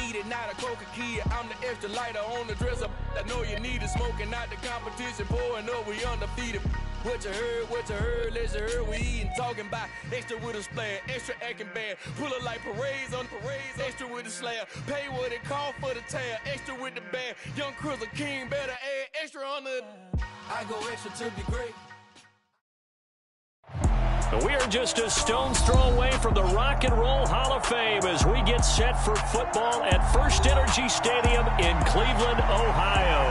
eat it, not a coca kid. I'm the extra lighter on the dresser. I know you need it, smoking out the competition, pouring up, we undefeated. What you heard, let's you heard, we eatin', talking about extra with a splash, extra acting bad, pull it like parades on parades, extra with the slab, pay what it cost for the tab, extra with the bag, young Chris a king, better add extra on the, I go extra to be great. We are just a stone's throw away from the Rock and Roll Hall of Fame as we get set for football at First Energy Stadium in Cleveland, Ohio.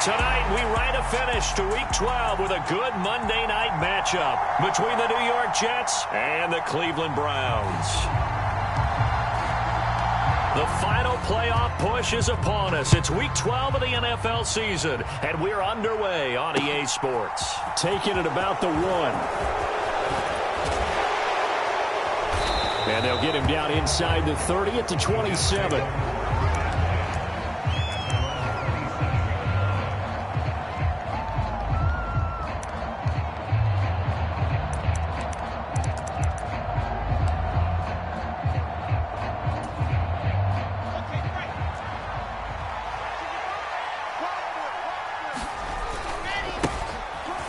Tonight, we write a finish to Week 12 with a good Monday night matchup between the New York Jets and the Cleveland Browns. The final playoff push is upon us. It's Week 12 of the NFL season, and we're underway on EA Sports. Taking it about the 1. And they'll get him down inside the 30 at the 27.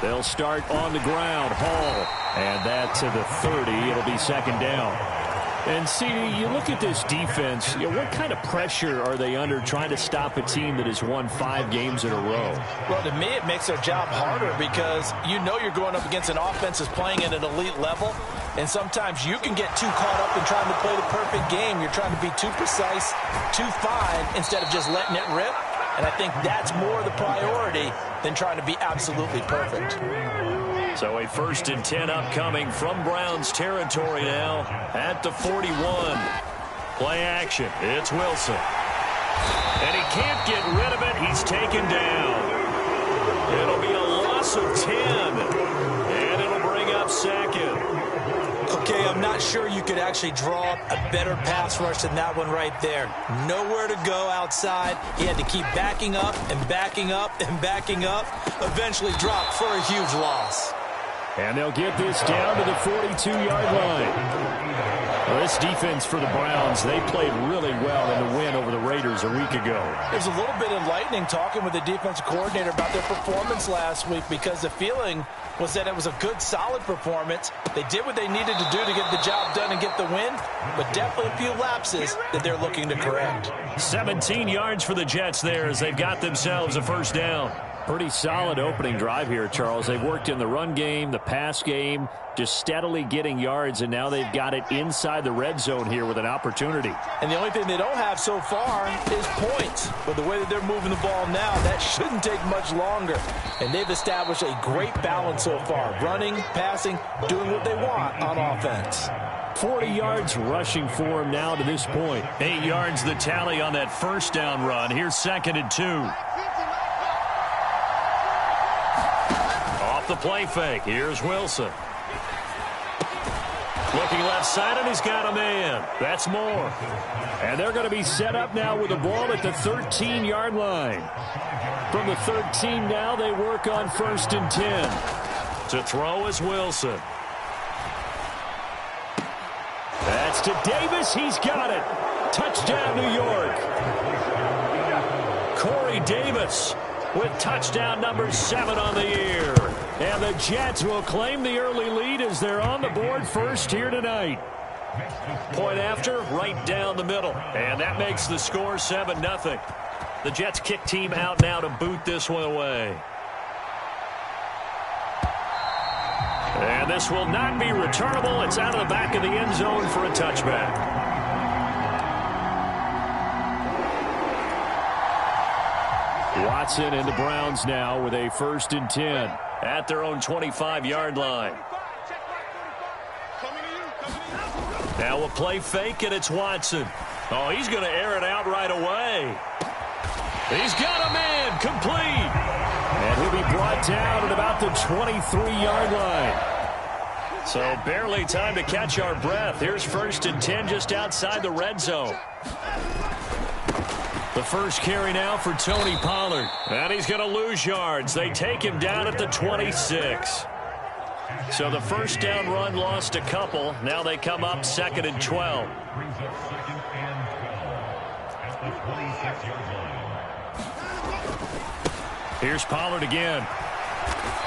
They'll start on the ground. Hall. And that to the 30. It'll be second down. And, CD, you look at this defense, what kind of pressure are they under trying to stop a team that has won 5 games in a row? Well, to me, it makes their job harder because you know you're going up against an offense that's playing at an elite level, and sometimes you can get too caught up in trying to play the perfect game. You're trying to be too precise, too fine, instead of just letting it rip. And I think that's more the priority than trying to be absolutely perfect. So a 1st and 10 upcoming from Browns territory now at the 41. Play action. It's Wilson. And he can't get rid of it. He's taken down. It'll be a loss of 10. And it'll bring up second. Okay, I'm not sure you could actually draw a better pass rush than that one right there. Nowhere to go outside. He had to keep backing up and backing up and backing up. Eventually dropped for a huge loss. And they'll get this down to the 42-yard line. Well, this defense for the Browns, they played really well in the win over the Raiders a week ago. It was a little bit enlightening talking with the defensive coordinator about their performance last week because the feeling was that it was a good, solid performance. They did what they needed to do to get the job done and get the win, but definitely a few lapses that they're looking to correct. 17 yards for the Jets there as they've got themselves a first down. Pretty solid opening drive here, Charles. They've worked in the run game, the pass game, just steadily getting yards, and now they've got it inside the red zone here with an opportunity. And the only thing they don't have so far is points. But the way that they're moving the ball now, that shouldn't take much longer. And they've established a great balance so far. Running, passing, doing what they want on offense. 40 yards rushing for him now to this point. 8 yards the tally on that first down run. Here's 2nd and 2. The play fake. Here's Wilson. Looking left side, and he's got a man. That's Moore. And they're going to be set up now with the ball at the 13-yard line. From the 13 now, they work on 1st and 10. To throw is Wilson. That's to Davis. He's got it. Touchdown, New York. Corey Davis with touchdown number 7 on the year. And the Jets will claim the early lead as they're on the board first here tonight. Point after, right down the middle. And that makes the score 7-0. The Jets kick team out now to boot this one away. And this will not be returnable. It's out of the back of the end zone for a touchback. Watson and the Browns now with a 1st and 10 at their own 25-yard line. Now a play fake, and it's Watson. Oh, he's going to air it out right away. He's got a man complete. And he'll be brought down at about the 23-yard line. So barely time to catch our breath. Here's 1st and 10 just outside the red zone. The first carry now for Tony Pollard. And he's going to lose yards. They take him down at the 26. So the first down run lost a couple. Now they come up 2nd and 12. Here's Pollard again.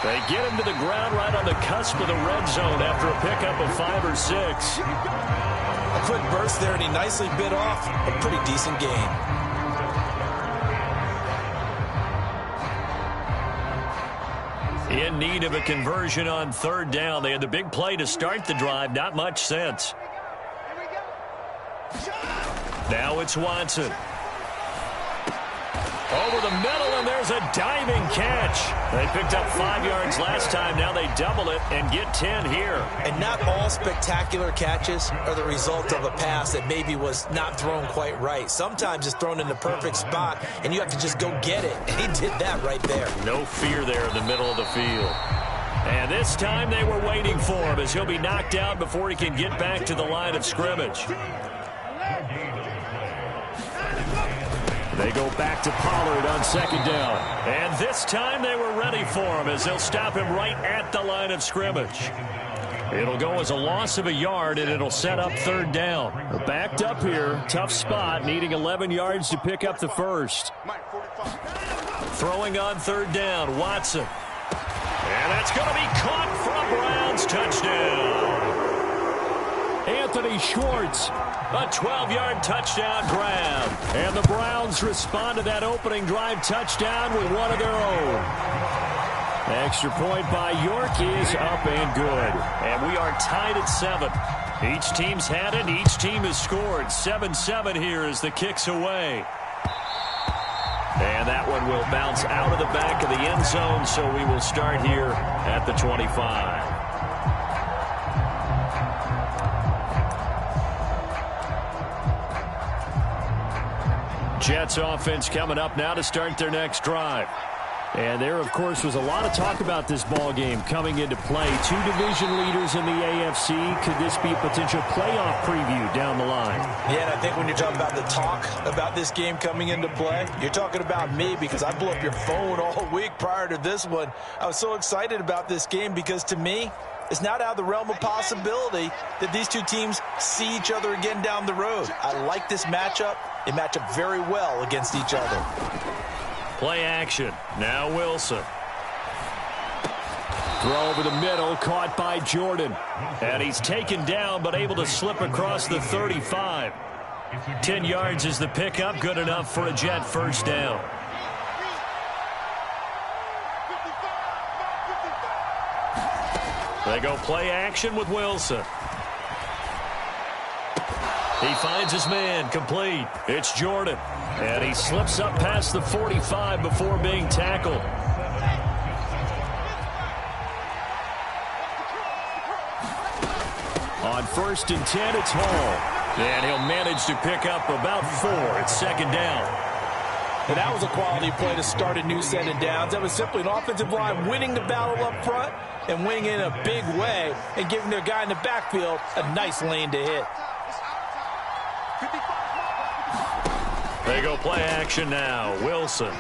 They get him to the ground right on the cusp of the red zone after a pickup of 5 or 6. A quick burst there, and he nicely bit off a pretty decent gain. In need of a conversion on 3rd down. They had the big play to start the drive. Not much sense. Now it's Watson. Over the middle, and there's a diving catch. They picked up 5 yards last time. Now they double it and get 10 here. And not all spectacular catches are the result of a pass that maybe was not thrown quite right. Sometimes it's thrown in the perfect spot, and you have to just go get it. And he did that right there. No fear there in the middle of the field. And this time they were waiting for him as he'll be knocked out before he can get back to the line of scrimmage. They go back to Pollard on 2nd down. And this time they were ready for him as they'll stop him right at the line of scrimmage. It'll go as a loss of a yard, and it'll set up 3rd down. They're backed up here. Tough spot, needing 11 yards to pick up the first. Throwing on 3rd down, Watson. And that's going to be caught for a Browns touchdown. Anthony Schwartz. A 12-yard touchdown grab. And the Browns respond to that opening drive touchdown with one of their own. Extra point by York is up and good. And we are tied at 7. Each team's had it. Each team has scored. 7-7 here as the kick's away. And that one will bounce out of the back of the end zone, so we will start here at the 25. Jets offense coming up now to start their next drive. And there, of course, was a lot of talk about this ball game coming into play. 2 division leaders in the AFC. Could this be a potential playoff preview down the line? Yeah, and I think when you're talking about the talk about this game coming into play, you're talking about me because I blew up your phone all week prior to this one. I was so excited about this game because, to me, it's not out of the realm of possibility that these two teams see each other again down the road. I like this matchup. They match up very well against each other. Play action. Now Wilson. Throw over the middle, caught by Jordan. And he's taken down, but able to slip across the 35. 10 yards is the pickup, good enough for a Jet first down. They go play action with Wilson. He finds his man, complete. It's Jordan. And he slips up past the 45 before being tackled. On 1st and 10, it's Hall. And he'll manage to pick up about 4. It's 2nd down. And that was a quality play to start a new set of downs. That was simply an offensive line winning the battle up front and winning in a big way and giving their guy in the backfield a nice lane to hit. They go play action now. Wilson.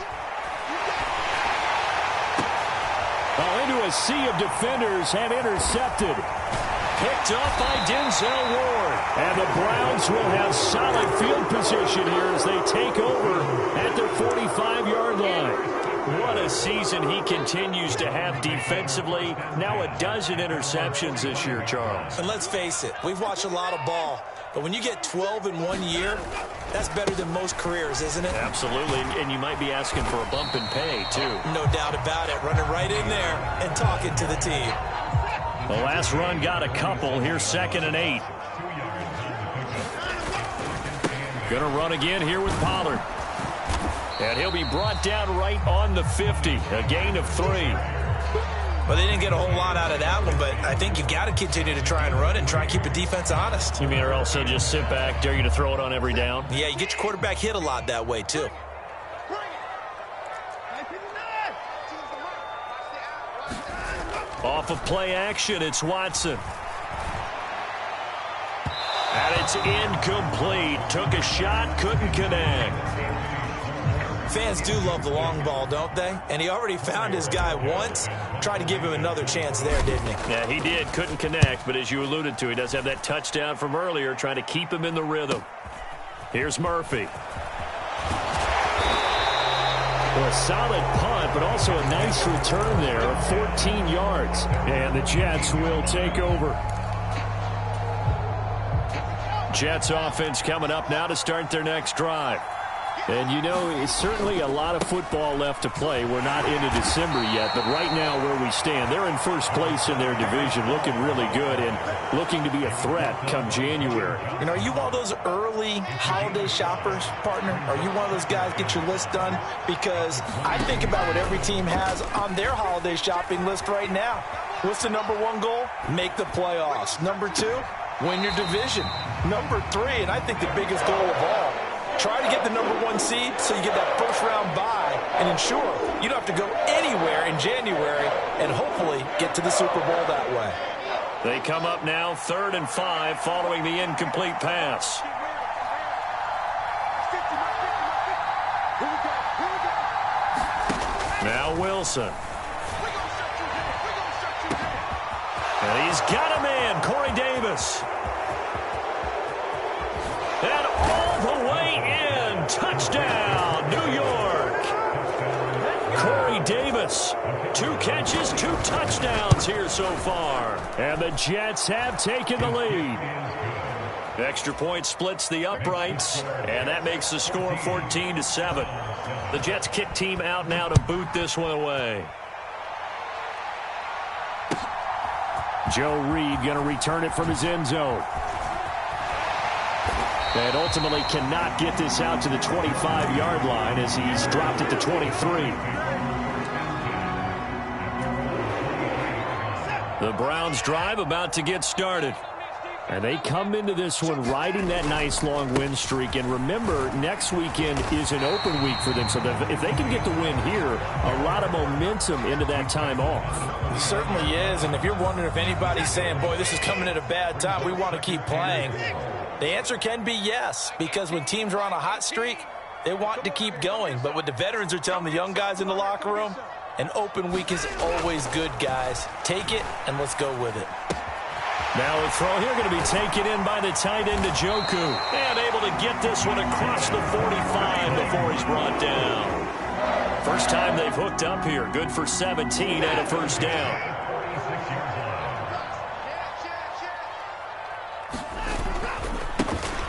Into a sea of defenders and intercepted. Picked off by Denzel Ward. And the Browns will have solid field position here as they take over at their 45-yard line. What a season he continues to have defensively. Now a dozen interceptions this year, Charles. And let's face it, we've watched a lot of ball. But when you get 12 in 1 year, that's better than most careers, isn't it? Absolutely, and you might be asking for a bump in pay, too. No doubt about it. Running right in there and talking to the team. The last run got a couple. Here's 2nd and 8. Gonna run again here with Pollard. And he'll be brought down right on the 50. A gain of 3. Well, they didn't get a whole lot out of that one, but I think you've got to continue to try and run and try and keep the defense honest. You mean or else they'll just sit back, dare you to throw it on every down? Yeah, you get your quarterback hit a lot that way, too. Off of play action, it's Watson. And it's incomplete. Took a shot, couldn't connect. Fans do love the long ball, don't they? And he already found his guy once. Tried to give him another chance there, didn't he? Yeah, he did. Couldn't connect, but as you alluded to, he does have that touchdown from earlier, trying to keep him in the rhythm. Here's Murphy. Well, a solid punt, but also a nice return there of 14 yards. And the Jets will take over. Jets offense coming up now to start their next drive. And, you know, it's certainly a lot of football left to play. We're not into December yet, but right now where we stand, they're in first place in their division, looking really good and looking to be a threat come January. You know, are you one of those early holiday shoppers, partner? Are you one of those guys get your list done? Because I think about what every team has on their holiday shopping list right now. What's the number one goal? Make the playoffs. Number two, win your division. Number three, and I think the biggest goal of all, try to get the number one seed so you get that first-round bye and ensure you don't have to go anywhere in January and hopefully get to the Super Bowl that way. They come up now 3rd and 5 following the incomplete pass. Now Wilson. And he's got a man, Corey Davis. And all the way in. Touchdown, New York. Corey Davis. 2 catches, 2 touchdowns here so far. And the Jets have taken the lead. Extra point splits the uprights. And that makes the score 14-7. The Jets kick team out now to boot this one away. Joe Reed going to return it from his end zone. And ultimately cannot get this out to the 25-yard line as he's dropped it to 23. The Browns drive about to get started. And they come into this one riding that nice long win streak. And remember, next weekend is an open week for them. So if they can get the win here, a lot of momentum into that time off. It certainly is. And if you're wondering if anybody's saying, boy, this is coming at a bad time, we want to keep playing, the answer can be yes. Because when teams are on a hot streak, they want to keep going. But what the veterans are telling the young guys in the locker room, an open week is always good, guys. Take it and let's go with it. Now a throw here going to be taken in by the tight end Njoku. And able to get this one across the 45 before he's brought down. First time they've hooked up here. Good for 17 and a first down.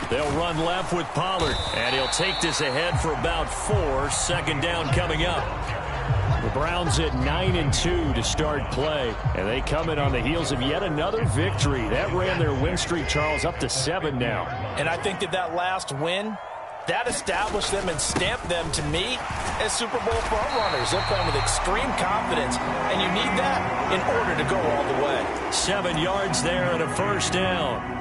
They'll run left with Pollard. And he'll take this ahead for about 4. Second down coming up. The Browns at 9-2 to start play. And they come in on the heels of yet another victory. That ran their win streak, Charles, up to 7 now. And I think that last win, that established them and stamped them, to me, as Super Bowl frontrunners. They're playing with extreme confidence, and you need that in order to go all the way. 7 yards there and a first down.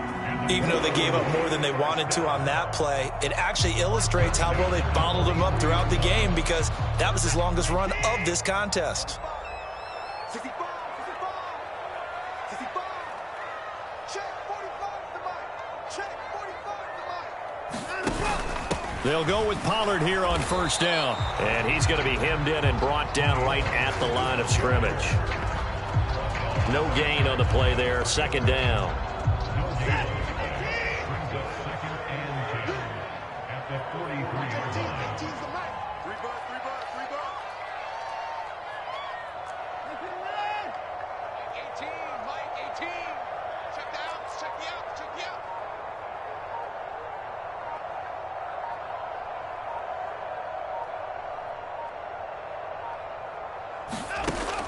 Even though they gave up more than they wanted to on that play, it actually illustrates how well they bottled them up throughout the game, because that was his longest run of this contest. They'll go with Pollard here on first down. And he's going to be hemmed in and brought down right at the line of scrimmage. No gain on the play there. Second down.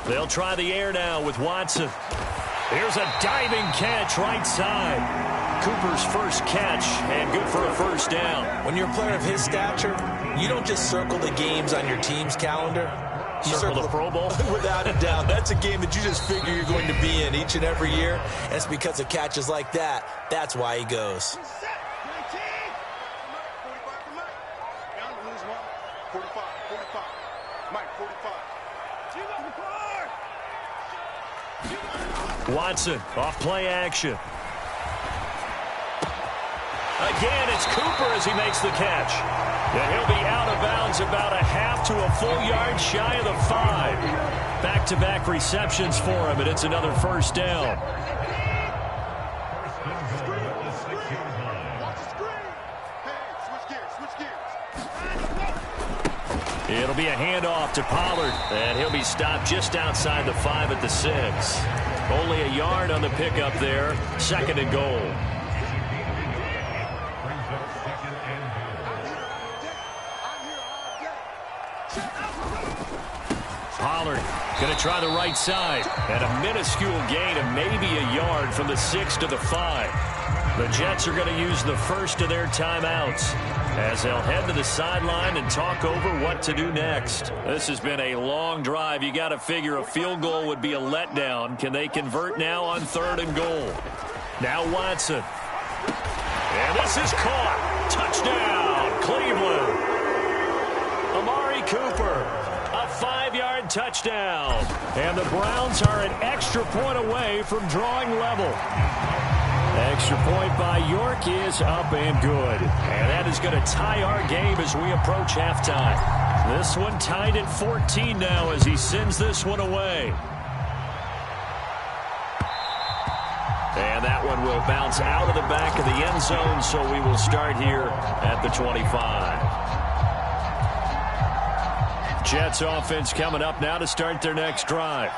They'll try the air now with Watson. Here's a diving catch right side. Cooper's first catch, and good for a first down. When you're a player of his stature, you don't just circle the games on your team's calendar. You circle the Pro Bowl? Without a doubt. That's a game that you just figure you're going to be in each and every year. And it's because of catches like that. That's why he goes. Watson off play action. Again, it's Cooper as he makes the catch. And he'll be out of bounds about a half to a full yard shy of the 5. Back-to-back receptions for him, and it's another first down. It'll be a handoff to Pollard, and he'll be stopped just outside the 5 at the 6. Only a yard on the pickup there. 2nd and goal. Pollard going to try the right side. And a minuscule gain of maybe a yard from the 6 to the 5. The Jets are going to use the first of their timeouts as they'll head to the sideline and talk over what to do next. This has been a long drive. You got to figure a field goal would be a letdown. Can they convert now on 3rd and goal? Now Watson. And this is caught. Touchdown, Cleveland. Amari Cooper. A 5-yard touchdown. And the Browns are an extra point away from drawing level. Extra point by York is up and good. And that is going to tie our game as we approach halftime. This one tied at 14 now as he sends this one away. And that one will bounce out of the back of the end zone, so we will start here at the 25. Jets offense coming up now to start their next drive.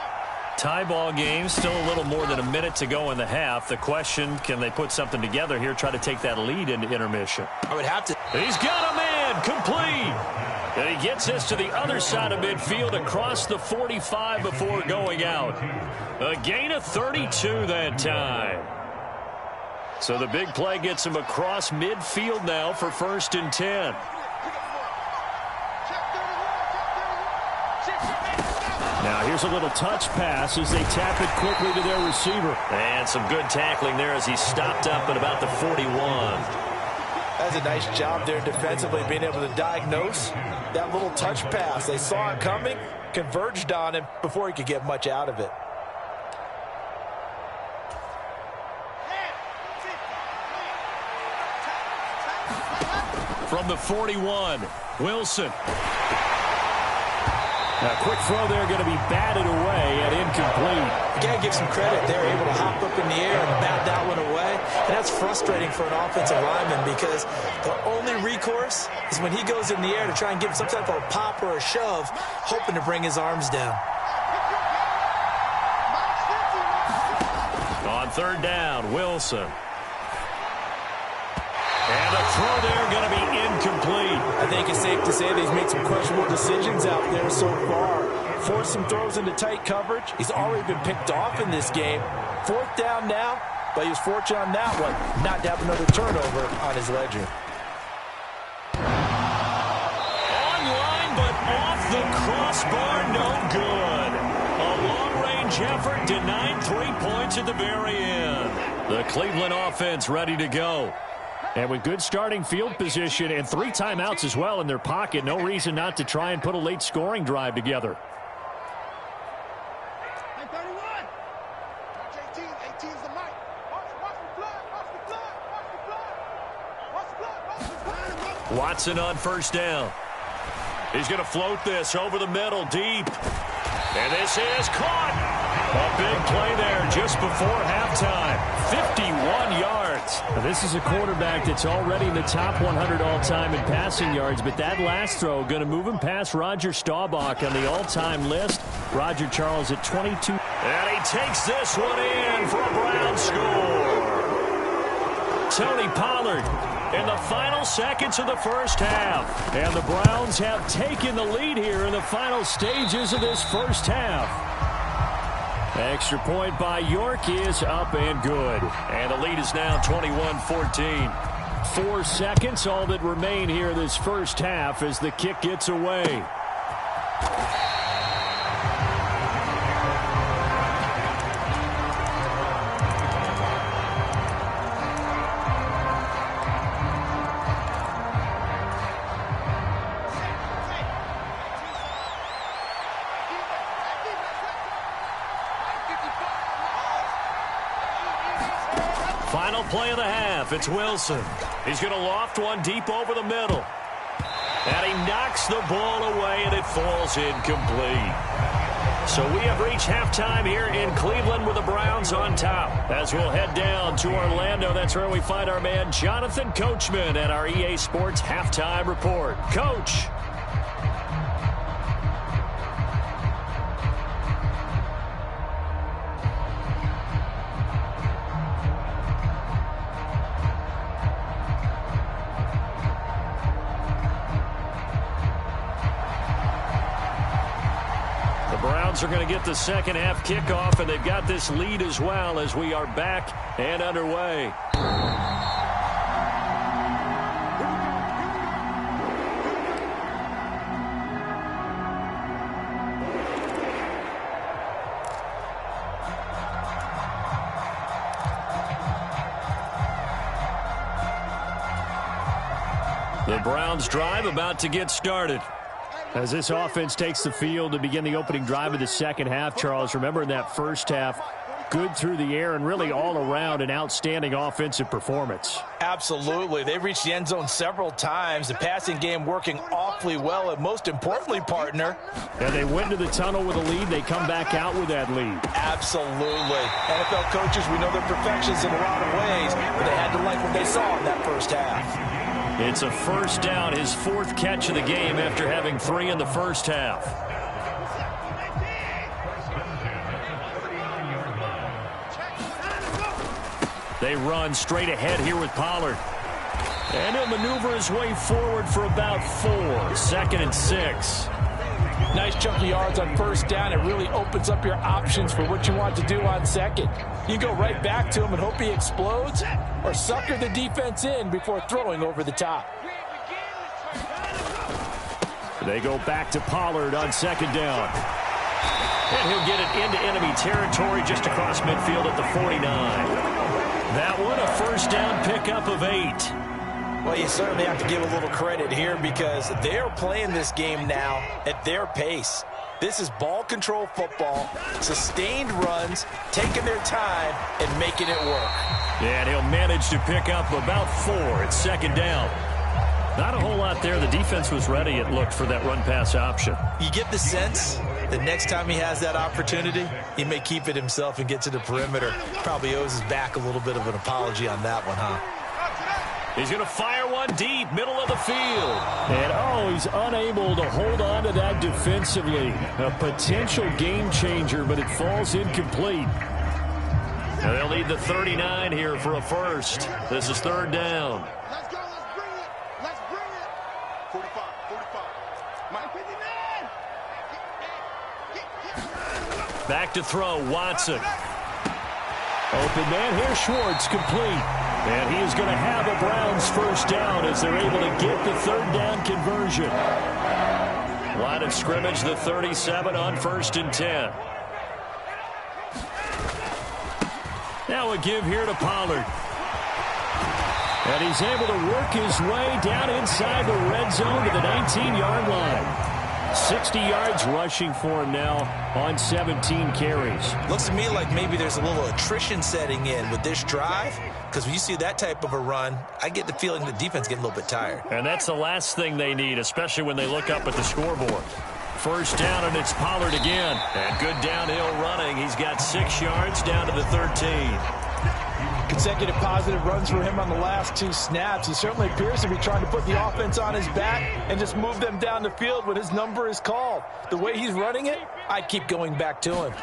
Tie ball game, still a little more than a minute to go in the half. The question, can they put something together here, try to take that lead into intermission? I would have to. He's got a man, complete. And he gets this to the other side of midfield across the 45 before going out. A gain of 32 that time. So the big play gets him across midfield now for 1st and 10. Now here's a little touch pass as they tap it quickly to their receiver. And some good tackling there as he stopped up at about the 41. That's a nice job there defensively, being able to diagnose that little touch pass. They saw it coming, converged on him before he could get much out of it. From the 41, Wilson. A quick throw there going to be batted away and incomplete. You got to give some credit. They're able to hop up in the air and bat that one away. And that's frustrating for an offensive lineman because the only recourse is when he goes in the air to try and give some type of a pop or a shove, hoping to bring his arms down. On 3rd down, Wilson. And the throw there going to be incomplete. I think it's safe to say that he's made some questionable decisions out there so far. Forced some throws into tight coverage. He's already been picked off in this game. 4th down now, but he was fortunate on that one not to have another turnover on his ledger. Online, but off the crossbar, no good. A long-range effort denied 3 points at the very end. The Cleveland offense ready to go. And with good starting field position and 3 timeouts as well in their pocket, no reason not to try and put a late scoring drive together. Watson on 1st down. He's going to float this over the middle, deep. And this is caught. A big play there just before halftime. 51 yards. Now, this is a quarterback that's already in the top 100 all-time in passing yards, but that last throw going to move him past Roger Staubach on the all-time list. Roger Charles at 22. And he takes this one in for a Brown score. Tony Pollard in the final seconds of the first half. And the Browns have taken the lead here in the final stages of this first half. Extra point by York is up and good. And the lead is now 21-14. 4 seconds, all that remain here this first half as the kick gets away. Final play of the half. It's Wilson. He's going to loft one deep over the middle. And he knocks the ball away, and it falls incomplete. So we have reached halftime here in Cleveland with the Browns on top. As we'll head down to Orlando, that's where we find our man Jonathan Coachman at our EA Sports Halftime Report. Coach. Browns are going to get the second half kickoff, and they've got this lead as well as we are back and underway. The Browns drive about to get started. As this offense takes the field to begin the opening drive of the second half, Charles, remember in that first half, good through the air and really all around an outstanding offensive performance. Absolutely. They've reached the end zone several times. The passing game working awfully well, and most importantly, partner. And they went to the tunnel with a lead. They come back out with that lead. Absolutely. NFL coaches, we know they're perfectionists in a lot of ways, but they had to like what they saw in that first half. It's a first down, his fourth catch of the game after having 3 in the first half. They run straight ahead here with Pollard. And he'll maneuver his way forward for about 4. 2nd and 6. Nice chunk of yards on first down. It really opens up your options for what you want to do on second. You go right back to him and hope he explodes, or sucker the defense in before throwing over the top. They go back to Pollard on second down. And he'll get it into enemy territory just across midfield at the 49. That one, a first down pickup of 8. Well, you certainly have to give a little credit here because they're playing this game now at their pace. This is ball control football, sustained runs, taking their time, and making it work. Yeah, and he'll manage to pick up about 4 at second down. Not a whole lot there. The defense was ready, it looked, for that run-pass option. You get the sense that next time he has that opportunity, he may keep it himself and get to the perimeter. Probably owes his back a little bit of an apology on that one, huh? He's going to fire one deep, middle of the field. And, he's unable to hold on to that defensively. A potential game changer, but it falls incomplete. Now they'll need the 39 here for a first. This is third down. Let's go. Let's bring it. 45. Mike 59. Back to throw, Watson. Open man here, Schwartz, complete. And he is going to have a Browns first down as they're able to get the third down conversion. Line of scrimmage, the 37 on 1st and 10. Now a give here to Pollard. And he's able to work his way down inside the red zone to the 19-yard line. 60 yards rushing for him now on 17 carries. Looks to me like maybe there's a little attrition setting in with this drive, because when you see that type of a run, I get the feeling the defense getting a little bit tired. And that's the last thing they need, especially when they look up at the scoreboard. First down, and it's Pollard again. And good downhill running. He's got 6 yards down to the 13. Consecutive positive runs for him on the last 2 snaps. He certainly appears to be trying to put the offense on his back and just move them down the field when his number is called. The way he's running it, I keep going back to him.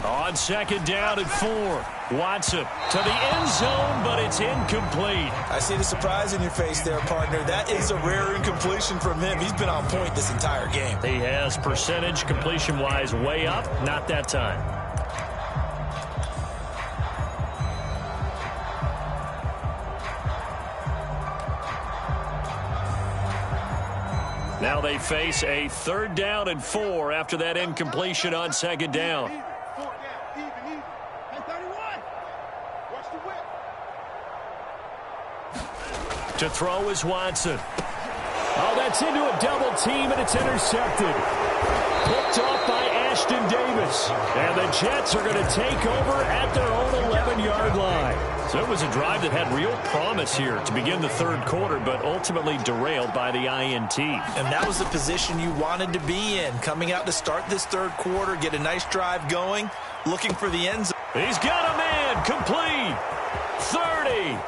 On second down and 4. Watson to the end zone, but it's incomplete. I see the surprise in your face there, partner. That is a rare incompletion from him. He's been on point this entire game. He has percentage completion-wise way up, not that time. Now they face a third down and 4 after that incompletion on second down. To throw is Watson. Oh, that's into a double team, and it's intercepted. Picked off by Ashton Davis. And the Jets are going to take over at their own 11-yard line. So it was a drive that had real promise here to begin the third quarter, but ultimately derailed by the INT. And that was the position you wanted to be in, coming out to start this third quarter, get a nice drive going, looking for the end zone. He's got a man, complete. 30.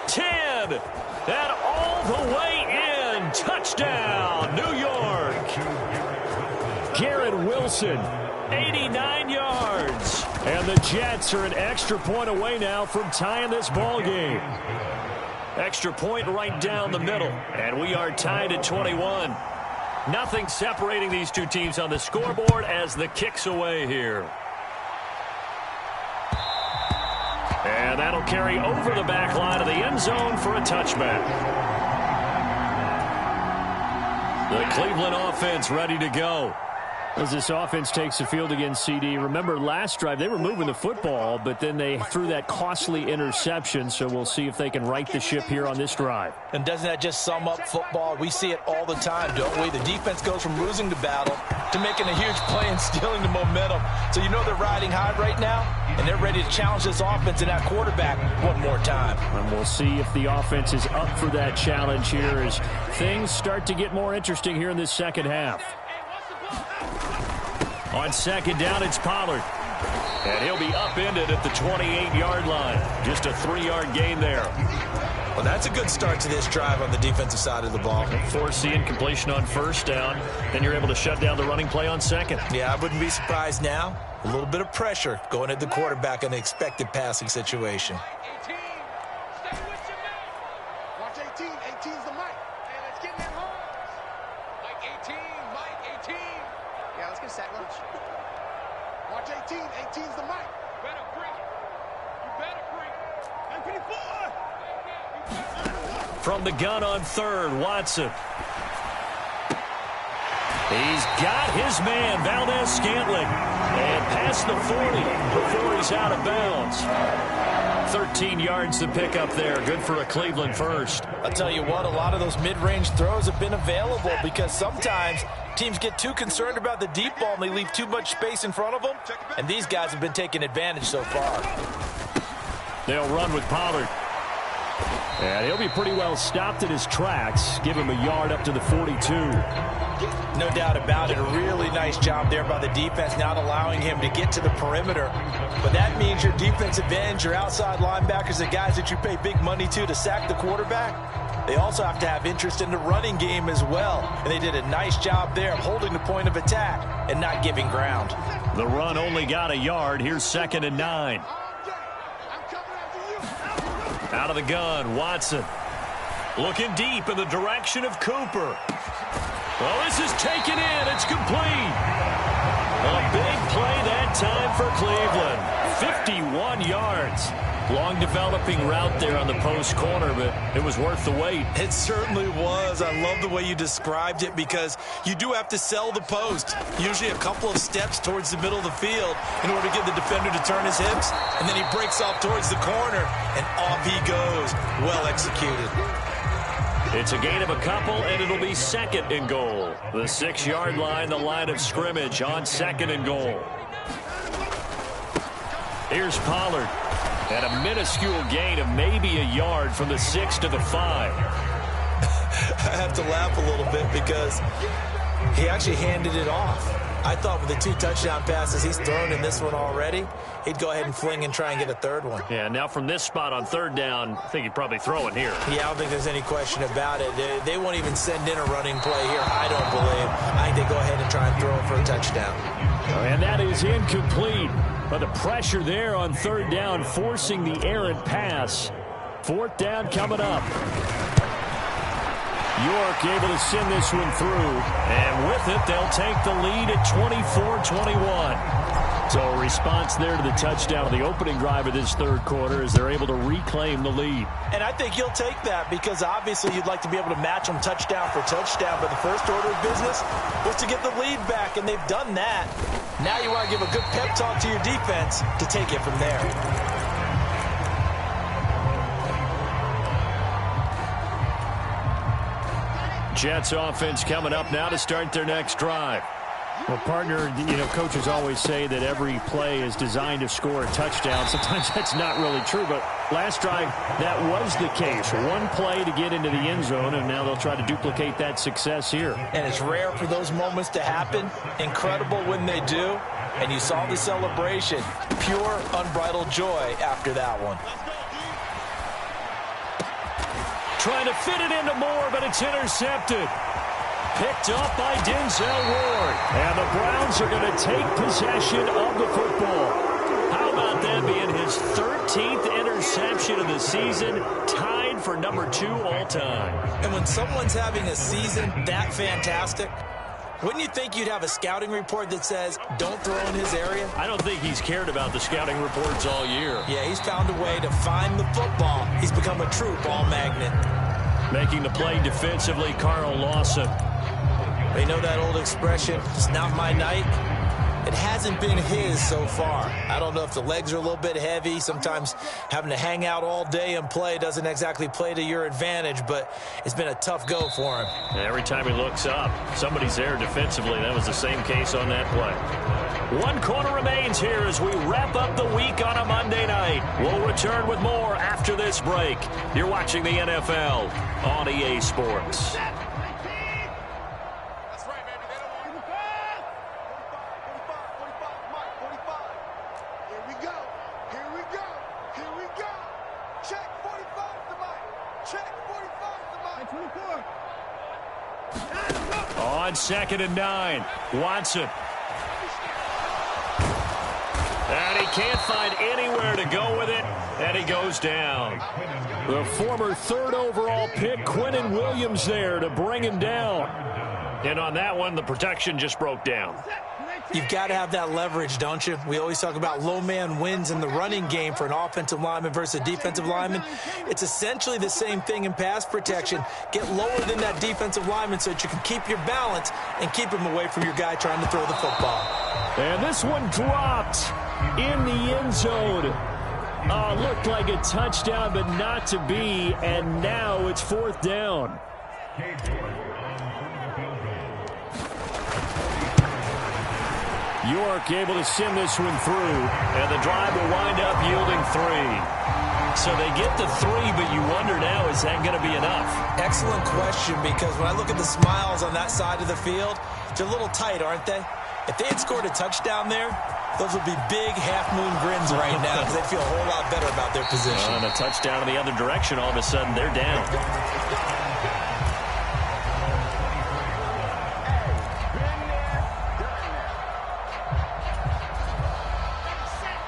10. And all the way in. Touchdown, New York. Garrett Wilson, 89 yards. And the Jets are an extra point away now from tying this ball game. Extra point right down the middle. And we are tied at 21. Nothing separating these two teams on the scoreboard as the kick's away here. And that'll carry over the back line of the end zone for a touchback. The Cleveland offense ready to go. As this offense takes the field against CD, remember last drive they were moving the football, but then they threw that costly interception, so we'll see if they can right the ship here on this drive. And doesn't that just sum up football? We see it all the time, don't we? The defense goes from losing the battle to making a huge play and stealing the momentum. So you know they're riding high right now, and they're ready to challenge this offense and that quarterback one more time. And we'll see if the offense is up for that challenge here as things start to get more interesting here in this second half. On second down, it's Pollard. And he'll be upended at the 28-yard line. Just a 3-yard gain there. Well, that's a good start to this drive on the defensive side of the ball. Force the incompletion on first down. Then you're able to shut down the running play on second. Yeah, I wouldn't be surprised now. A little bit of pressure going at the quarterback in an expected passing situation. Watch 18. 18's the mic. Hey, let's get that home. Mike 18. Mike 18. Yeah, let's get a sack lunch. Watch 18. 18's the mic. Better bring it. You better bring it. 924. From the gun on third, Watson. He's got his man, Valdez-Scantling. And past the 40 before he's out of bounds. 13 yards to pick up there. Good for a Cleveland first. I'll tell you what, a lot of those mid-range throws have been available because sometimes teams get too concerned about the deep ball and they leave too much space in front of them. And these guys have been taking advantage so far. They'll run with Pollard. And he'll be pretty well stopped in his tracks. Give him a yard up to the 42. No doubt about it. A really nice job there by the defense, not allowing him to get to the perimeter. But that means your defensive ends, your outside linebackers, the guys that you pay big money to sack the quarterback, they also have to have interest in the running game as well. And they did a nice job there of holding the point of attack and not giving ground. The run only got a yard. Here's 2nd and 9. Out of the gun, Watson. Looking deep in the direction of Cooper. Well, this is taken in. It's complete. A big play that time for Cleveland. 51 yards. Long developing route there on the post corner, but it was worth the wait. It certainly was. I love the way you described it because you do have to sell the post. Usually a couple of steps towards the middle of the field in order to get the defender to turn his hips, and then he breaks off towards the corner, and off he goes. Well executed. It's a gain of a couple, and it'll be 2nd and goal. The 6-yard line, the line of scrimmage on 2nd and goal. Here's Pollard. And a minuscule gain of maybe a yard from the 6 to the 5. I have to laugh a little bit because he actually handed it off. I thought with the 2 touchdown passes he's thrown in this one already, he'd go ahead and fling and try and get a 3rd one. Yeah, now from this spot on 3rd down, I think he'd probably throw it here. Yeah, I don't think there's any question about it. They won't even send in a running play here, I don't believe. I think they go ahead and try and throw it for a touchdown. And that is incomplete. But the pressure there on 3rd down, forcing the errant pass. 4th down coming up. York able to send this one through. And with it, they'll take the lead at 24-21. So a response there to the touchdown of the opening drive of this 3rd quarter as they're able to reclaim the lead. And I think you'll take that because obviously you'd like to be able to match them touchdown for touchdown. But the first order of business was to get the lead back, and they've done that. Now you want to give a good pep talk to your defense to take it from there. Jets offense coming up now to start their next drive. Well, partner, coaches always say that every play is designed to score a touchdown. Sometimes that's not really true, but last drive, that was the case. One play to get into the end zone, and now they'll try to duplicate that success here. And it's rare for those moments to happen. Incredible when they do. And you saw the celebration. Pure, unbridled joy after that one. Trying to fit it into Moore, but it's intercepted. Picked up by Denzel Ward. And the Browns are going to take possession of the football. How about that being his 13th interception of the season, tied for number 2 all time. And when someone's having a season that fantastic, Wouldn't you think you'd have a scouting report that says, don't throw in his area? I don't think he's cared about the scouting reports all year. Yeah, he's found a way to find the football. He's become a true ball magnet. Making the play defensively, Carl Lawson. They know that old expression, it's not my night. It hasn't been his so far. I don't know if the legs are a little bit heavy. Sometimes having to hang out all day and play doesn't exactly play to your advantage, but it's been a tough go for him. Every time he looks up, somebody's there defensively. That was the same case on that play. 1 quarter remains here as we wrap up the week on a Monday night. We'll return with more after this break. You're watching the NFL on EA Sports. On 2nd and 9, Watson. And he can't find anywhere to go with it, and he goes down. The former 3rd overall pick, Quinnen Williams, there to bring him down. And on that one, the protection just broke down. You've got to have that leverage, don't you? We always talk about low man wins in the running game for an offensive lineman versus a defensive lineman. It's essentially the same thing in pass protection. Get lower than that defensive lineman so that you can keep your balance and keep him away from your guy trying to throw the football. And this one dropped in the end zone. Looked like a touchdown, but not to be. And now it's 4th down. York able to send this one through, and the drive will wind up yielding 3. So they get the 3, but you wonder now, is that going to be enough? Excellent question, because when I look at the smiles on that side of the field, they're a little tight, aren't they? If they had scored a touchdown there, those would be big half-moon grins right now because they'd feel a whole lot better about their position. And a touchdown in the other direction, all of a sudden they're down.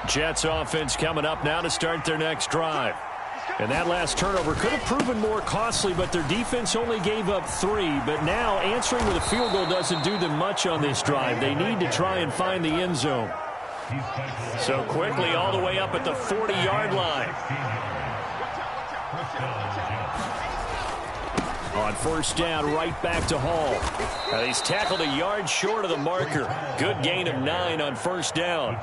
Jets offense coming up now to start their next drive. And that last turnover could have proven more costly, but their defense only gave up 3. But now answering with a field goal doesn't do them much on this drive. They need to try and find the end zone. So quickly all the way up at the 40-yard line. On 1st down, right back to Hall. He's tackled a yard short of the marker. Good gain of 9 on 1st down.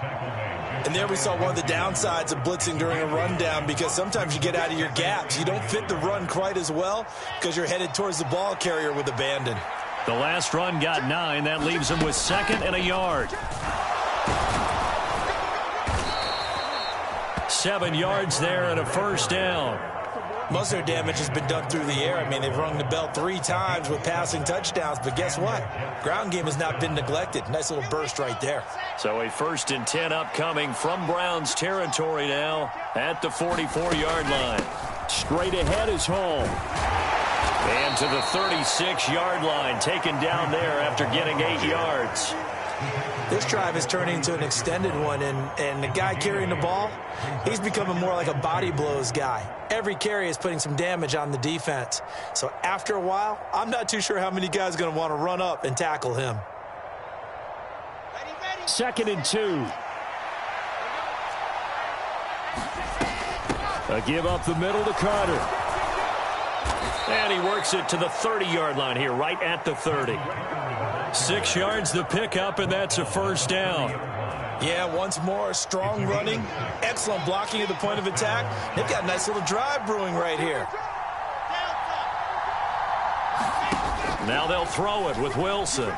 And there we saw one of the downsides of blitzing during a rundown, because sometimes you get out of your gaps. You don't fit the run quite as well because you're headed towards the ball carrier with abandon. The last run got 9. That leaves him with 2nd and a yard. 7 yards there and a 1st down. Most of their damage has been done through the air. I mean, they've rung the bell 3 times with passing touchdowns, but guess what? Ground game has not been neglected. Nice little burst right there. So a 1st and 10 upcoming from Browns territory now at the 44-yard line. Straight ahead is Hall. And to the 36-yard line, taken down there after getting 8 yards. This drive is turning into an extended one, and the guy carrying the ball, he's becoming more like a body blows guy. Every carry is putting some damage on the defense. So after a while, I'm not too sure how many guys are going to want to run up and tackle him. 2nd and 2. A give up the middle to Carter. And he works it to the 30-yard line here, right at the 30. 6 yards the pickup, and that's a 1st down. Yeah, once more, strong running, excellent blocking at the point of attack. They've got a nice little drive brewing right here. Now they'll throw it with Wilson.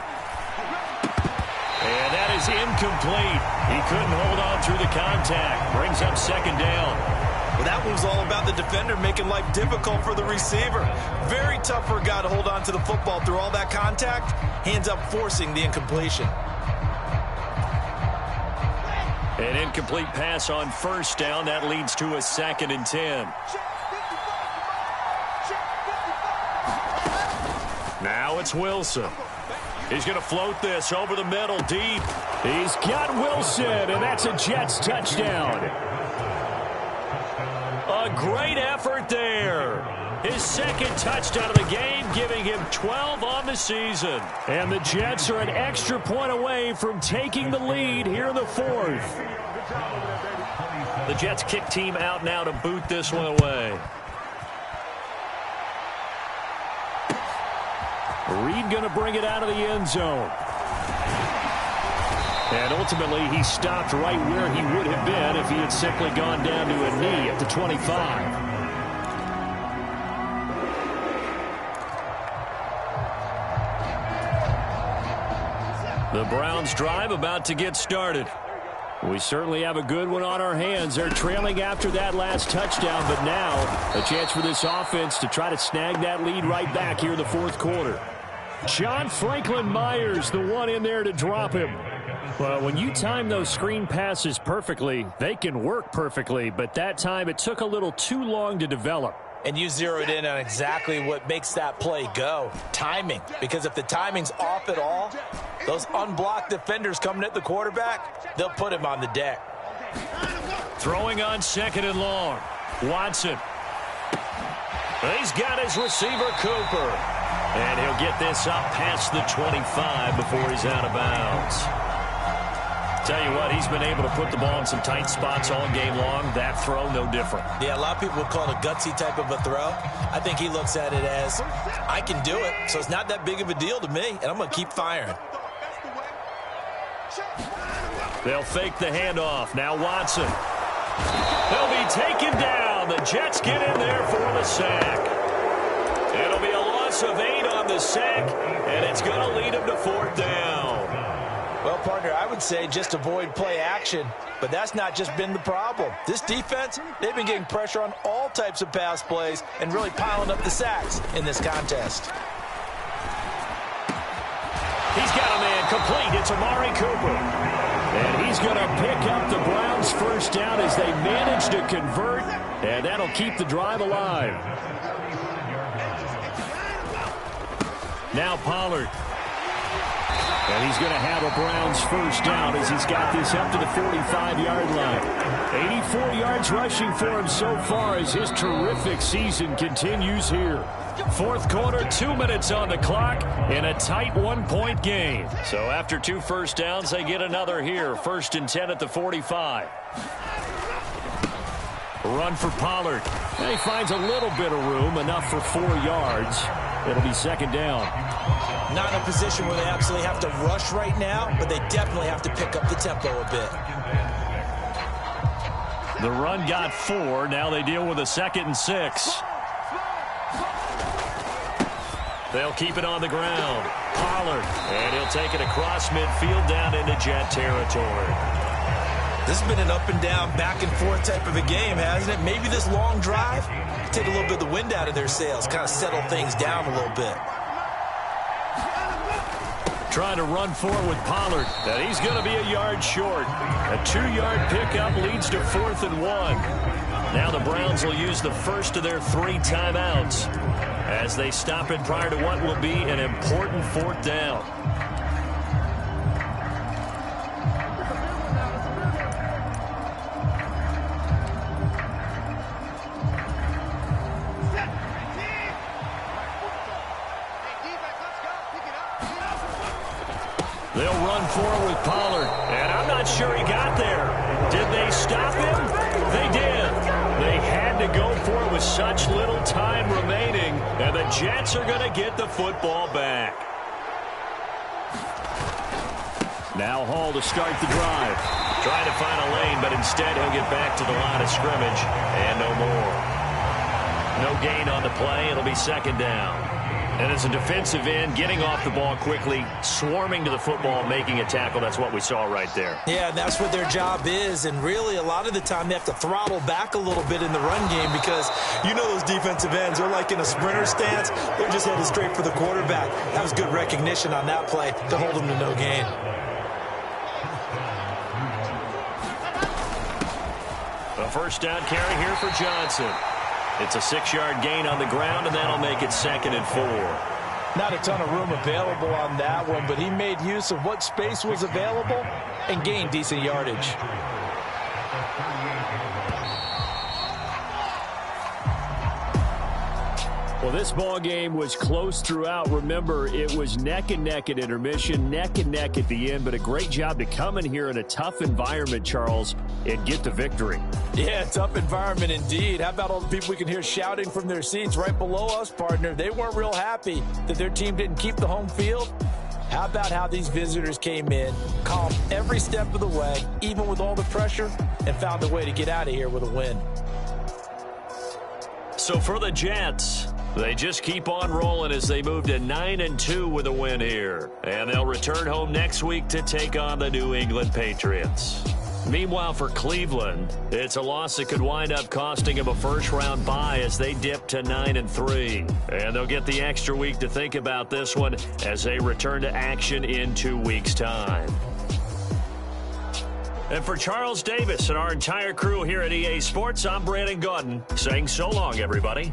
And that is incomplete. He couldn't hold on through the contact. Brings up 2nd down. Well, that was all about the defender making life difficult for the receiver. Very tough for a guy to hold on to the football through all that contact. Hands up forcing the incompletion. An incomplete pass on 1st down. That leads to a 2nd and 10. Now it's Wilson. He's going to float this over the middle deep. He's got Wilson, and that's a Jets touchdown. A great effort there. his second touchdown of the game, giving him 12 on the season. And the Jets are an extra point away from taking the lead here in the fourth. The Jets kick team out now to boot this one away. Reed going to bring it out of the end zone. And ultimately, he stopped right where he would have been if he had simply gone down to a knee at the 25. The Browns drive about to get started. We certainly have a good one on our hands. They're trailing after that last touchdown, but now a chance for this offense to try to snag that lead right back here in the fourth quarter. John Franklin Myers, the one in there to drop him. Well, when you time those screen passes perfectly, they can work perfectly, but that time it took a little too long to develop. And you zeroed in on exactly what makes that play go. Timing. Because if the timing's off at all, those unblocked defenders coming at the quarterback, they'll put him on the deck. Throwing on second and long. Watson. He's got his receiver, Cooper. And he'll get this up past the 25 before he's out of bounds. Tell you what, he's been able to put the ball in some tight spots all game long. That throw, no different. Yeah, a lot of people would call it a gutsy type of a throw. I think he looks at it as, I can do it, so it's not that big of a deal to me, and I'm going to keep firing. They'll fake the handoff. Now Watson. They'll be taken down. The Jets get in there for the sack. It'll be a loss of 8 on the sack, and it's going to lead him to fourth down. Well, partner, I would say just avoid play action, but that's not just been the problem. This defense, they've been getting pressure on all types of pass plays and really piling up the sacks in this contest. He's got a man complete. It's Amari Cooper. And he's going to pick up the Browns' first down as they manage to convert, and that'll keep the drive alive. Now Pollard. And he's going to have a Browns first down as he's got this up to the 45-yard line. 84 yards rushing for him so far as his terrific season continues here. Fourth quarter, 2 minutes on the clock in a tight 1-point game. So after 2 first downs, they get another here. 1st and 10 at the 45. Run for Pollard. And he finds a little bit of room, enough for 4 yards. It'll be second down. Not in a position where they absolutely have to rush right now, but they definitely have to pick up the tempo a bit. The run got 4. Now they deal with a 2nd and 6. They'll keep it on the ground. Pollard. And he'll take it across midfield down into Jet territory. This has been an up and down, back and forth type of a game, hasn't it? Maybe this long drive, take a little bit of the wind out of their sails, kind of settle things down a little bit. Trying to run forward with Pollard. And he's going to be a yard short. A 2-yard pickup leads to 4th and 1. Now the Browns will use the first of their 3 timeouts as they stop it prior to what will be an important 4th down. They'll run forward with Pollard, and I'm not sure he got there. Did they stop him? They did. They had to go for it with such little time remaining, and the Jets are going to get the football back. Now Hall to start the drive. Trying to find a lane, but instead he'll get back to the line of scrimmage, and no more. No gain on the play. It'll be second down. And as a defensive end, getting off the ball quickly, swarming to the football, making a tackle, that's what we saw right there. Yeah, and that's what their job is. And really, a lot of the time, they have to throttle back a little bit in the run game because you know those defensive ends, they're like in a sprinter stance. They're just headed straight for the quarterback. That was good recognition on that play to hold them to no gain. A first down carry here for Johnson. It's a 6-yard gain on the ground, and that'll make it 2nd and 4. Not a ton of room available on that one, but he made use of what space was available and gained decent yardage. Well, this ball game was close throughout. Remember, it was neck and neck at intermission, neck and neck at the end, but a great job to come in here in a tough environment, Charles, and get the victory. Yeah, tough environment indeed. How about all the people we can hear shouting from their seats right below us, partner? They weren't real happy that their team didn't keep the home field. How about how these visitors came in, calm every step of the way, even with all the pressure, and found a way to get out of here with a win. So for the Jets, they just keep on rolling as they move to 9-2 with a win here. And they'll return home next week to take on the New England Patriots. Meanwhile, for Cleveland, it's a loss that could wind up costing them a first-round bye as they dip to 9-3. And they'll get the extra week to think about this one as they return to action in 2 weeks' time. And for Charles Davis and our entire crew here at EA Sports, I'm Brandon Gaudin saying so long, everybody.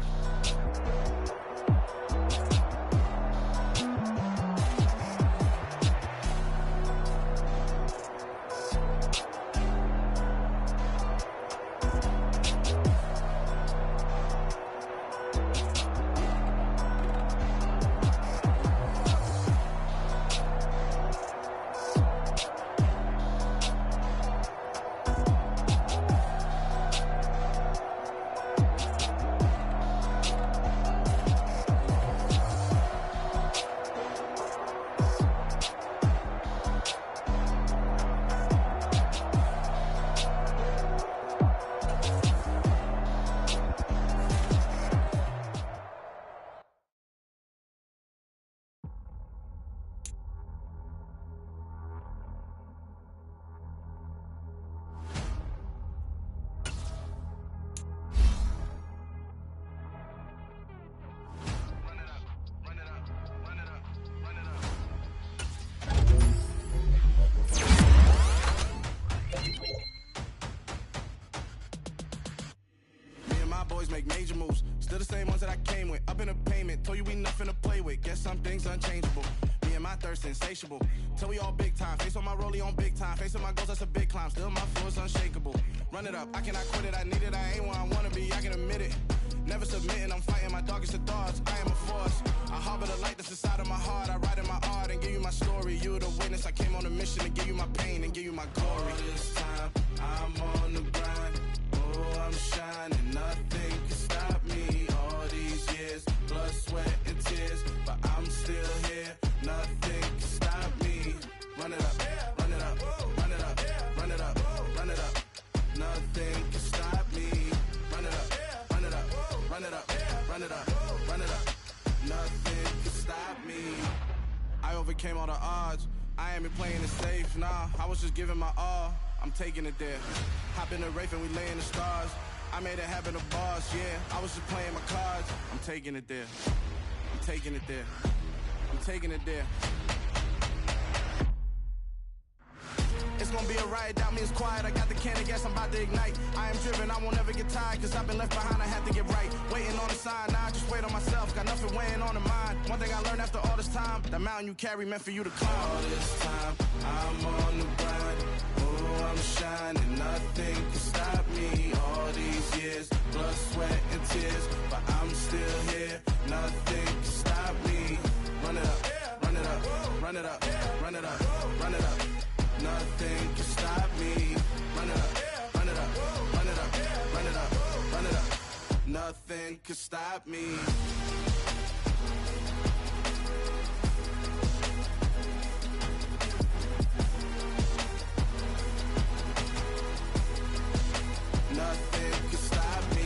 Make major moves, still the same ones that I came with. Up in a payment, told you we nothing to play with. Guess some things unchangeable. Me and my thirst insatiable. Till we all big time. Face on my rollie on big time. Face on my goals, that's a big climb. Still my flow is unshakable. Run it up, I cannot quit it. I need it, I ain't where I wanna be. I can admit it. Never submitting, I'm fighting my darkest of thoughts. I am a force. I harbor the light that's inside of my heart. I write in my art and give you my story. You the witness. I came on a mission to give you my pain and give you my glory. All this time, I'm on the grind. Oh, I'm shining. Nothing can stop me. All these years, blood, sweat, and tears, but I'm still here. Nothing can stop me. Run it up, run it up, run it up, run it up, run it up. Nothing can stop me. Run it up, run it up, run it up, run it up, run it up. Nothing can stop me. I overcame all the odds. I ain't been playing it safe, nah. I was just giving my all. I'm taking it there. Hop in the Wraith and we lay in the stars. I made it happen to bars, yeah. I was just playing my cards. I'm taking it there. I'm taking it there. I'm taking it there. It's gonna be a riot, doubt me, it's quiet. I got the can of gas, I'm about to ignite. I am driven, I won't ever get tired, cause I've been left behind, I had to get right. Waiting on the sign, now I just wait on myself. Got nothing weighing on the mind. One thing I learned after all this time, the mountain you carry meant for you to climb. All this time, I'm on the grind. Oh, I'm shining, nothing can stop me. All these years, blood, sweat, and tears, but I'm still here. Nothing can stop me. Run it up, run it up, run it up, run it up, run it up. Nothing can stop me. Run it up, run it up, run it up, run it up, run it up. Nothing can stop me. Nothing can stop me.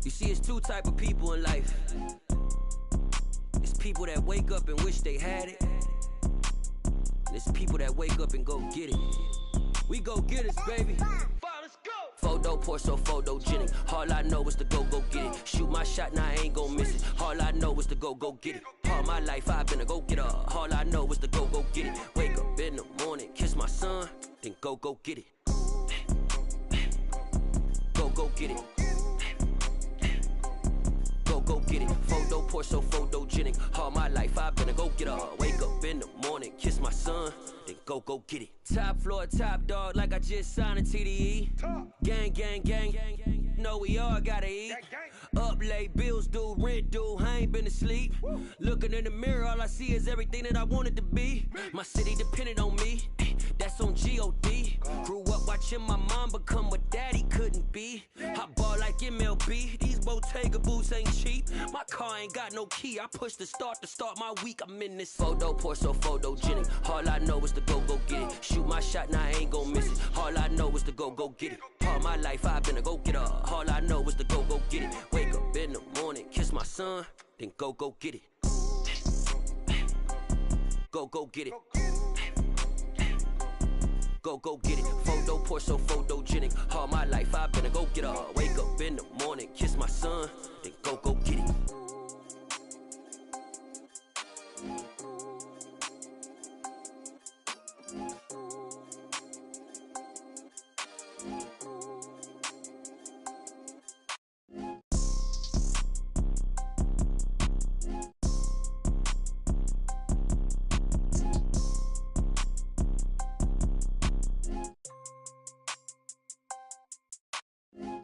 You see, it's two type of people in life. It's people that wake up and wish they had it. And it's people that wake up and go get it. We go get it, baby. Let's go. Photo pour so photogenic. All I know is to go get it. Shoot my shot, now I ain't gon' miss it. All I know is to go get it. All my life I've been a go-getter. All I know is to go get it. Wake up in the morning, kiss my son, then go get it. go get it. Go get it. Photo poor, so photogenic. All my life I've been a go-getter. Wake up in the morning, kiss my son, then go get it. Top floor, top dog, like I just signed a TDE. Gang, gang, gang, gang, gang. Know we all gotta eat. Up late, bills due, rent due, I ain't been asleep. Looking in the mirror, all I see is everything that I wanted to be. My city depended on me, that's on G.O.D. Grew up watching my mom become what daddy couldn't be. I ball like MLB, these Bottega boots ain't cheap. My car ain't got no key, I push the start to start my week. I'm in this photo poor, so photogenic. All I know is to go get it. Shoot my shot, now I ain't gon' miss it. All I know is to go get it. All my life I've been a go-getter. All I know is to go get it. Wake up in the morning, kiss my son, then go get it. Go get it. Go get it. Photo poor, so photogenic. All my life I've been a go-getter. Wake up in the morning, kiss my son, then go get it.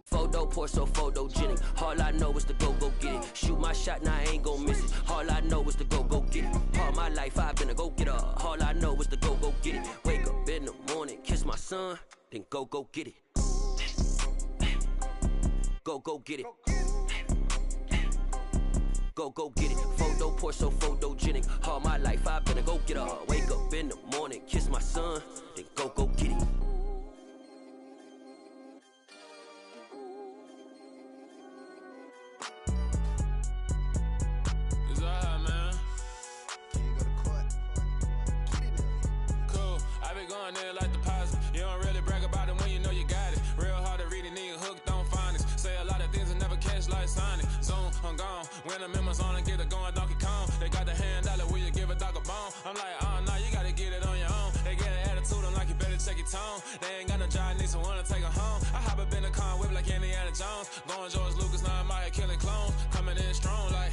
Photo poor, so photogenic. All I know is to go get it. Shoot my shot, now I ain't gon' miss it. All I know is to go get it. All my life I've been a go-getter. All I know is to go get it. Wake up in the morning, kiss my son, then go get it. Go get it. Go get it. Photo poor, so photogenic. All my life I've been a go-getter. Wake up in the morning, kiss my son, then go get it. When I'm in my zone and get it going Donkey Kong, they got the hand dollar, will you give a dog a bone? I'm like, oh no, you gotta get it on your own. They get an attitude, I'm like, you better check your tone. They ain't got no job, need someone to take her home. I hop up in the car, whip like Indiana Jones. Going George Lucas, now I'm out here killing clones. Coming in strong like,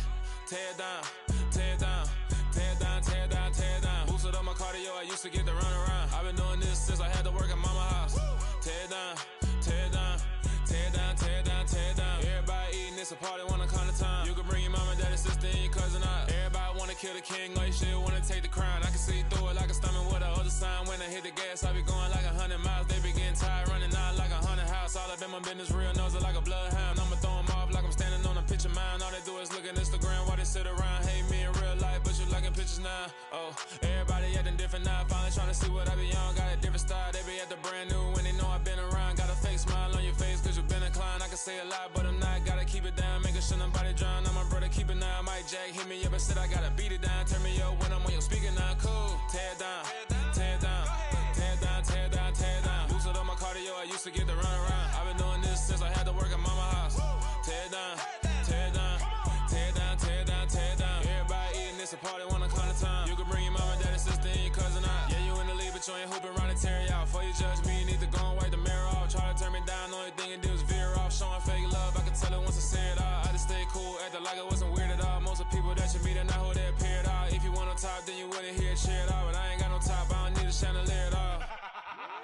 tear down, tear down, tear down, tear down, tear down. Boosted up my cardio, I used to get to run around. I've been doing this since I had to work at mama house. Tear down, tear down, tear down, tear down, tear down. Everybody eating, it's a party, one kind of time. You can bring your mama, daddy, sister, and your cousin out. Everybody wanna kill the king, or you shit wanna take the crown. I can see through it like a stomach with a other sign. When I hit the gas, I be going like 100 miles. They be getting tired, running out like 100 house. All up in my business, real nose like a bloodhound. I'ma throw them off like I'm standing on a picture mine. All they do is look at Instagram while they sit around. Hate me in real life, but you liking pictures now. Oh, everybody acting different now. Finally trying to see what I be on. Got a different style, they be at the brand new when they know I've been around. Got a fake smile on your face, cause you been inclined. I can say a lot, but I'm not. Gotta keep it down, making sure nobody drown. I'm my brother, keep it now. Mike Jack hit me up and said I gotta beat it down. Turn me up when I'm on your speaker now. Cool, tear down, tear down, tear down, tear down, tear down. Boosted up my cardio, I used to get to run around. I've been doing this since I had to work at mama house. Tear down, tear down, tear down, tear down, tear down. Everybody eating, it's a party, one kind of time. You can bring your mama, daddy, sister, and your cousin out. Yeah, you in the league, but you ain't hooping around and tear you out. Before you judge me, you need to go and wipe the mirror off. Try to turn me down, the only thing you do is veer off. Showing fake love, I can tell it once I say it all. I just stay cool, acting like it wasn't weird at all. Most of the people that you meet are not who they appear at all. If you want on top, then you wouldn't hear it share it all. But I ain't got no top, I don't need a chandelier at all.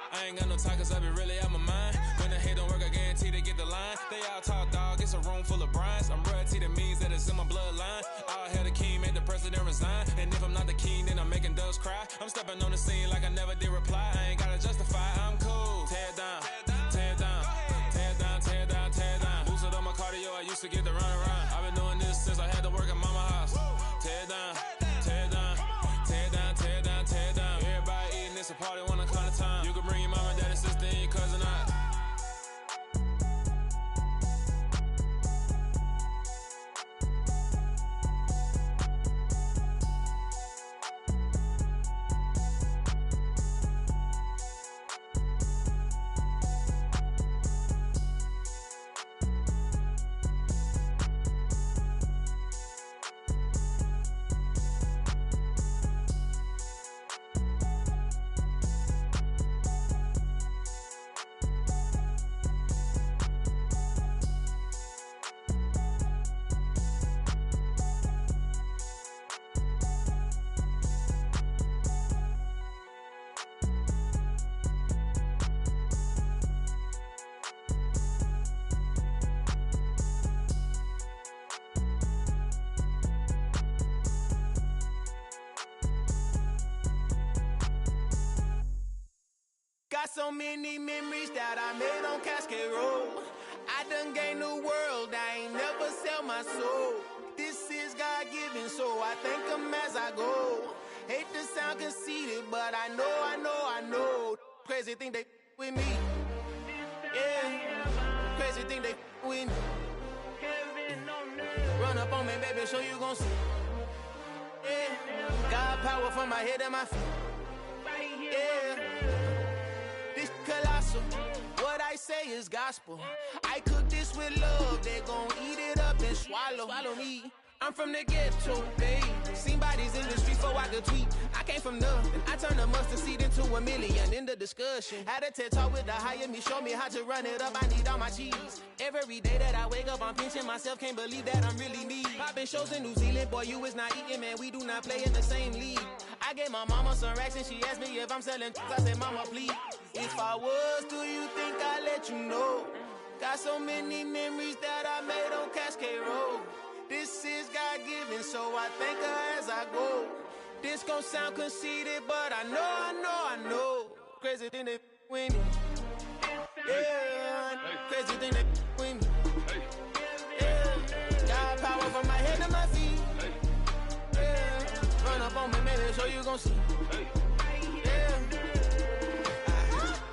I ain't got no time, cause I be really out my mind. When the hate don't work, I guarantee they get the line. They all talk dog, it's a room full of brinds. I'm royalty, that means that it's in my bloodline. All hell the king, made the president resign. And if I'm not the king, then I'm making doves cry. I'm stepping on the scene like I never did reply. I ain't gotta justify, I'm cool. Tear down, tear down, tear down, tear down, tear down. Boosted up my cardio, I used to get to run around. I've been doing this since I had to work at mama house. Tear down, tear down, tear down, tear down, tear down. Everybody eating, it's a party, one kind of time. You can bring your mama, daddy, sister, and your cousin out. Got so many memories that I made on Cascade Road. I done gained the world, I ain't never sell my soul. This is God-given, so I thank him as I go. Hate to sound conceited, but I know. Crazy thing they with me. Yeah, crazy thing they with me. Run up on me, baby, show you gon' see. Yeah, God power from my head and my feet. Yeah, this colossal. What I say is gospel. I cook this with love, they gon' eat it up and swallow me. I'm from the ghetto, babe. Seen bodies in the street before I could tweet. I came from nothing. I turned a mustard seed into $1 million in the discussion. Had a TED talk with the hire me, show me how to run it up. I need all my cheese. Every day that I wake up, I'm pinching myself. Can't believe that I'm really me. Popping shows in New Zealand, boy, you is not eating, man. We do not play in the same league. I gave my mama some racks and she asked me if I'm selling. I said, mama, please. If I was, do you think I'd let you know? Got so many memories that I made on Cascade Road. This is God-given, so I thank her as I go. This gon' sound conceited, but I know. Crazy thing they with me. Yeah, crazy thing they with me. Yeah, got power from my head to my feet. Yeah, run up on me, maybe so you gon' see. Yeah.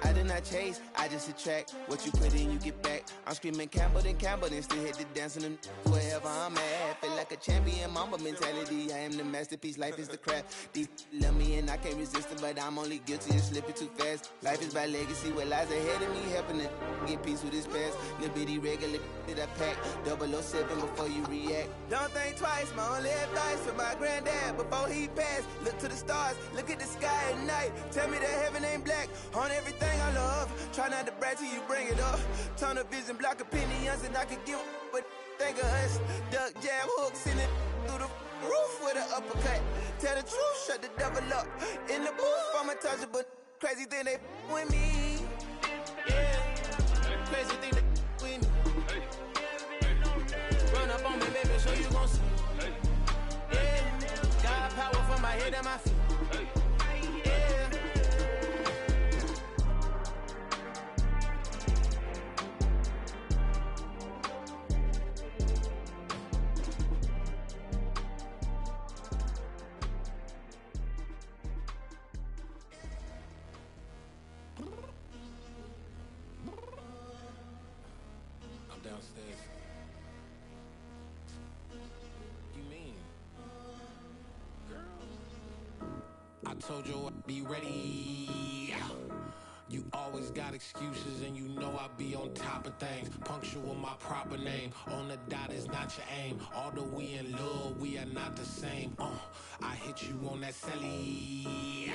I did not chase, I just attract. What you put in, you get back. I'm screaming Campbell, then still hit the dancing and wherever I'm at. Feel like a champion, mamba mentality. I am the masterpiece, life is the craft. Deep love me and I can't resist it, but I'm only guilty of slipping too fast. Life is by legacy, what lies ahead of me, helping to get peace with this past. Little bitty regular that I pack, 007 before you react. Don't think twice, my only advice for my granddad before he passed. Look to the stars, look at the sky at night. Tell me that heaven ain't black on everything I love. Try not to brag till you bring it up. Tunnel vision, block opinions, and I can give what think of us. Duck, jab, hooks in it through the roof with an uppercut. Tell the truth, shut the devil up. In the booth, I'm untouchable. Crazy thing they with me. Yeah, crazy thing they with me. Run up on me, baby, so you gon' see. Yeah, got power from my head and my feet. Downstairs. You mean? Girl, I told you I'd be ready. You always got excuses and you know I be on top of things. Punctual my proper name. On the dot is not your aim. Although we in love, we are not the same. I hit you on that celly.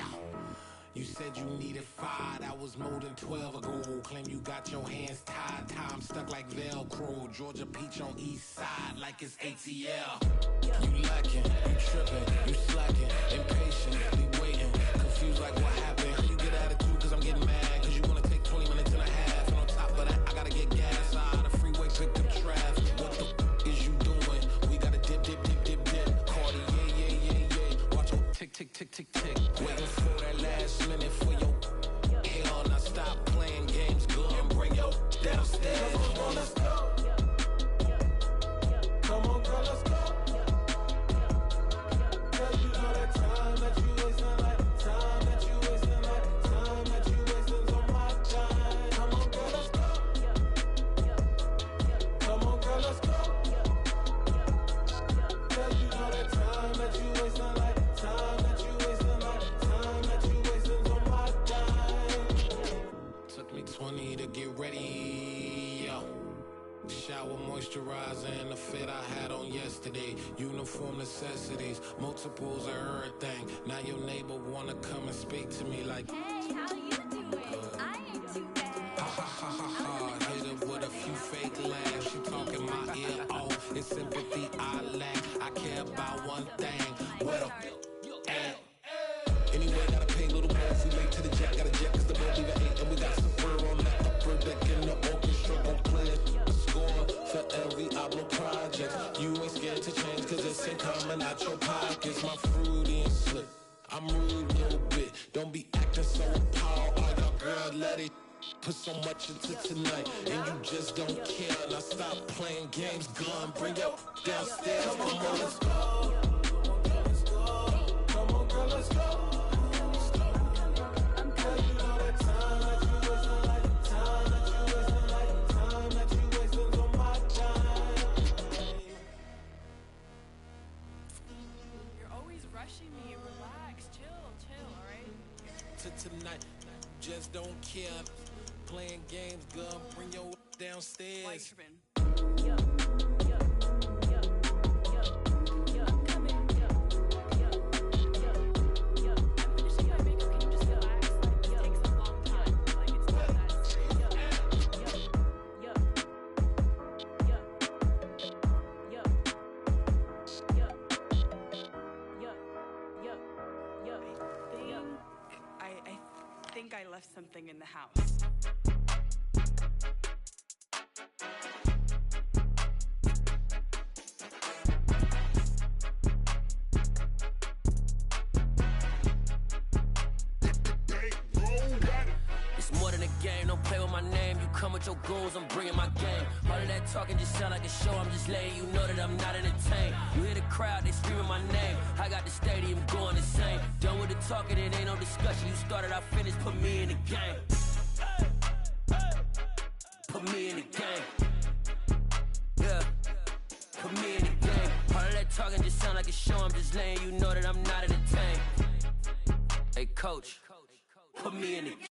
You said you needed 5, that was more than 12 ago. Claim you got your hands tied, time stuck like Velcro. Georgia Peach on east side like it's ATL. You lacking, you tripping, you slacking, impatient, be waiting, confused like what happened. You get attitude cause I'm getting mad, cause you wanna take 20 minutes and a half. And on top of that, I gotta get gas out of the freeway, pick up traffic. What the is you doing? We gotta dip. Cardi, yeah. Watch your tick. Waiting for that last minute for your hell. Now stop playing games, go and bring your downstairs. Come on, let's go. Come on, girl, let's go. Cause you know that time that you wasting, like time that you wasting, like time that you wasting's on my time. Come on, girl, let's go. Come on, girl, let's go. Cause you know that time that you wasting, like time that you wasting, like time that you wasting's on my time. Took me 20 to get ready, yo. Shower, moisturizer, and the fit I had on yesterday. Uniform necessities, multiples of everything. Now your neighbor wanna come and speak to me like, hey, how you doing? I ain't too bad. Ha. Hit her with a few fake laughs. She talking my ear off. It's sympathy I lack. I care about one thing. What up? Anyway, gotta pay a little more if we late to the jet. Got a jet cause the boat leave at 8. And we got some fur on the upper deck. And the orchestra gon' play a score for every album project. You ain't scared to change cause it's ain't coming out your pockets. My fruity and slick, I'm rude a little bit. Don't be acting so appalled. All your girl Put so much into tonight, and you just don't care. Now stop playing games, gun, bring your downstairs. Come on, girl, let's go. Come on, girl, let's go. Girl, you know that time that you wasting, like the time that you wasting, like the time that you wasting on my time. You're always rushing me. Relax, chill, alright? To tonight, just don't care. Playing games, girl, bring your downstairs. Why you tripping? I think I left something in the house. Come with your goons, I'm bringing my game. All of that talking just sound like a show, I'm just letting you know that I'm not entertained. You hear the crowd, they screaming my name. I got the stadium going insane. Done with the talking, it ain't no discussion. You started, I finished, put me in the game. Put me in the game. Yeah, put me in the game. All of that talking just sound like a show, I'm just letting you know that I'm not entertained. Hey coach, put me in the game.